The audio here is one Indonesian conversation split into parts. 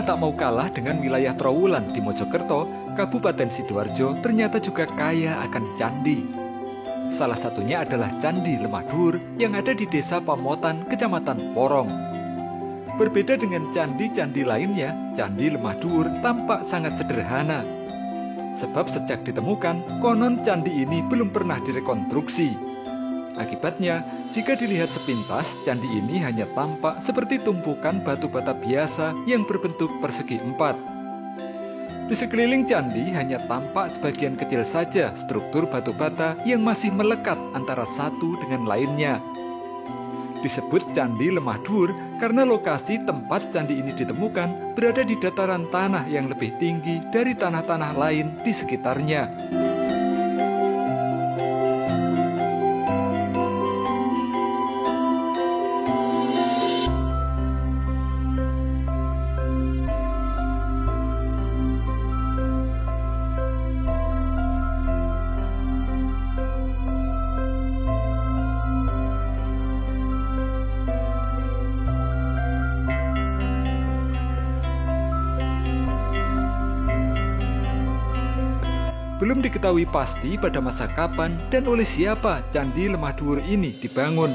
seolah tak mau kalah dengan wilayah Trowulan di Mojokerto, Kabupaten Sidoarjo ternyata juga kaya akan candi. Salah satunya adalah Candi Lemah Dhuwur yang ada di Desa Pamotan, Kecamatan Porong. Berbeda dengan candi-candi lainnya, Candi Lemah Dhuwur tampak sangat sederhana. Sebab sejak ditemukan, konon candi ini belum pernah direkonstruksi. Akibatnya, jika dilihat sepintas, candi ini hanya tampak seperti tumpukan batu bata biasa yang berbentuk persegi empat. Di sekeliling candi hanya tampak sebagian kecil saja struktur batu bata yang masih melekat antara satu dengan lainnya. Disebut Candi Lemah Dhuwur karena lokasi tempat candi ini ditemukan berada di dataran tanah yang lebih tinggi dari tanah-tanah lain di sekitarnya. Belum diketahui pasti pada masa kapan dan oleh siapa Candi Lemah Dhuwur ini dibangun.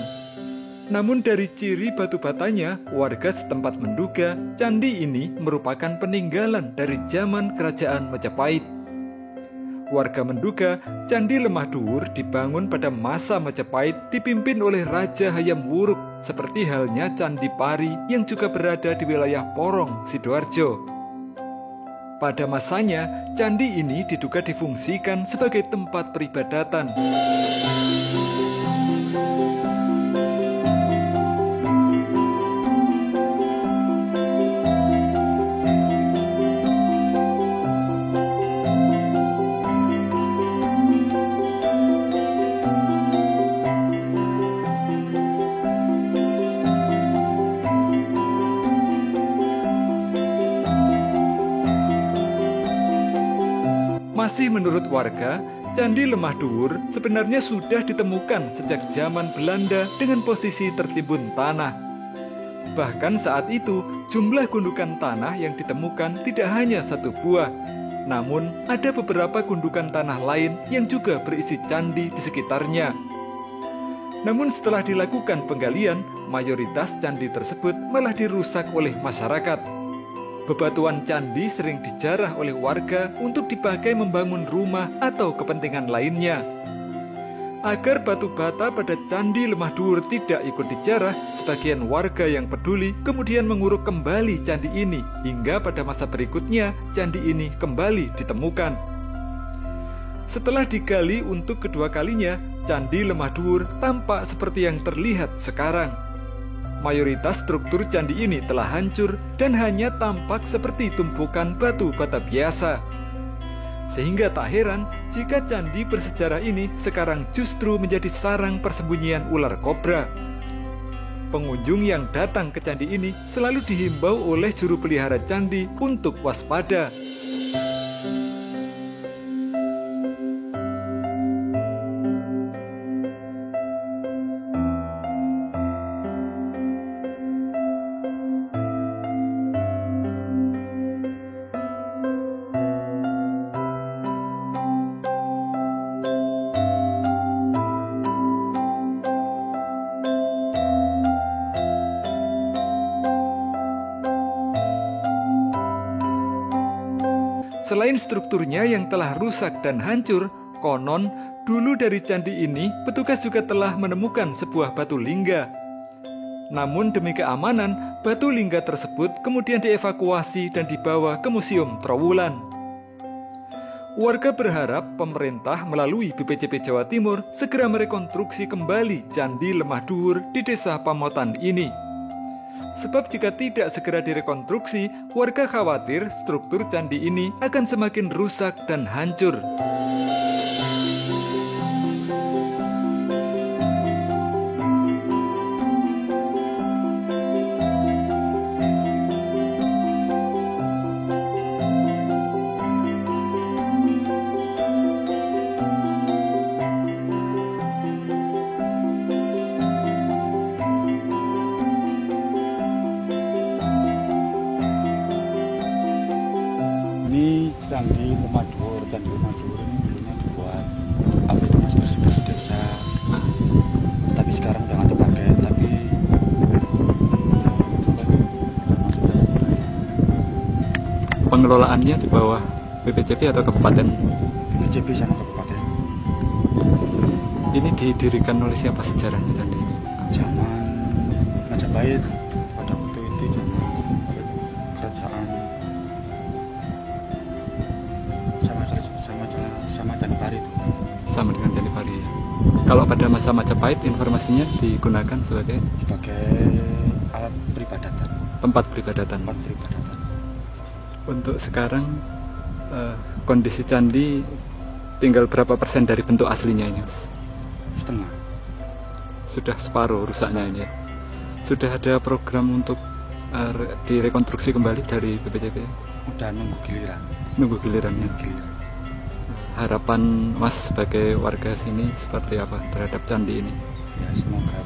Namun dari ciri batu batanya, warga setempat menduga candi ini merupakan peninggalan dari zaman Kerajaan Majapahit. Warga menduga Candi Lemah Dhuwur dibangun pada masa Majapahit dipimpin oleh Raja Hayam Wuruk, seperti halnya Candi Pari yang juga berada di wilayah Porong, Sidoarjo. Pada masanya, candi ini diduga difungsikan sebagai tempat peribadatan. Masih menurut warga, Candi Lemah Dhuwur sebenarnya sudah ditemukan sejak zaman Belanda dengan posisi tertimbun tanah. Bahkan saat itu, jumlah gundukan tanah yang ditemukan tidak hanya satu buah, namun ada beberapa gundukan tanah lain yang juga berisi candi di sekitarnya. Namun setelah dilakukan penggalian, mayoritas candi tersebut malah dirusak oleh masyarakat. Bebatuan candi sering dijarah oleh warga untuk dipakai membangun rumah atau kepentingan lainnya. Agar batu bata pada Candi Lemah Dhuwur tidak ikut dijarah, sebagian warga yang peduli kemudian menguruk kembali candi ini hingga pada masa berikutnya candi ini kembali ditemukan. Setelah digali untuk kedua kalinya, Candi Lemah Dhuwur tampak seperti yang terlihat sekarang. Mayoritas struktur candi ini telah hancur dan hanya tampak seperti tumpukan batu bata biasa. Sehingga tak heran jika candi bersejarah ini sekarang justru menjadi sarang persembunyian ular kobra. Pengunjung yang datang ke candi ini selalu dihimbau oleh juru pelihara candi untuk waspada. Selain strukturnya yang telah rusak dan hancur, konon dulu dari candi ini petugas juga telah menemukan sebuah batu lingga. Namun demi keamanan, batu lingga tersebut kemudian dievakuasi dan dibawa ke Museum Trowulan. Warga berharap pemerintah melalui BPJP Jawa Timur segera merekonstruksi kembali Candi Lemah Dhuwur di Desa Pamotan ini. Sebab jika tidak segera direkonstruksi, warga khawatir struktur candi ini akan semakin rusak dan hancur. pengelolaannya di bawah BPJP atau kabupaten? BPJP sama kabupaten. Ini didirikan oleh siapa sejarahnya candi ini? Zaman Majapahit, pada waktu itu zaman kerajaan sama Janipari itu. Sama dengan Janipari ya. Kalau pada masa Majapahit informasinya digunakan sebagai alat peribadatan. Tempat peribadatan. Untuk sekarang kondisi candi tinggal berapa persen dari bentuk aslinya ini, Mas? Setengah. Sudah separuh rusaknya ini. Sudah ada program untuk direkonstruksi kembali dari BPJP? Udah nunggu giliran. Nunggu gilirannya. Harapan Mas sebagai warga sini seperti apa terhadap candi ini? Ya semoga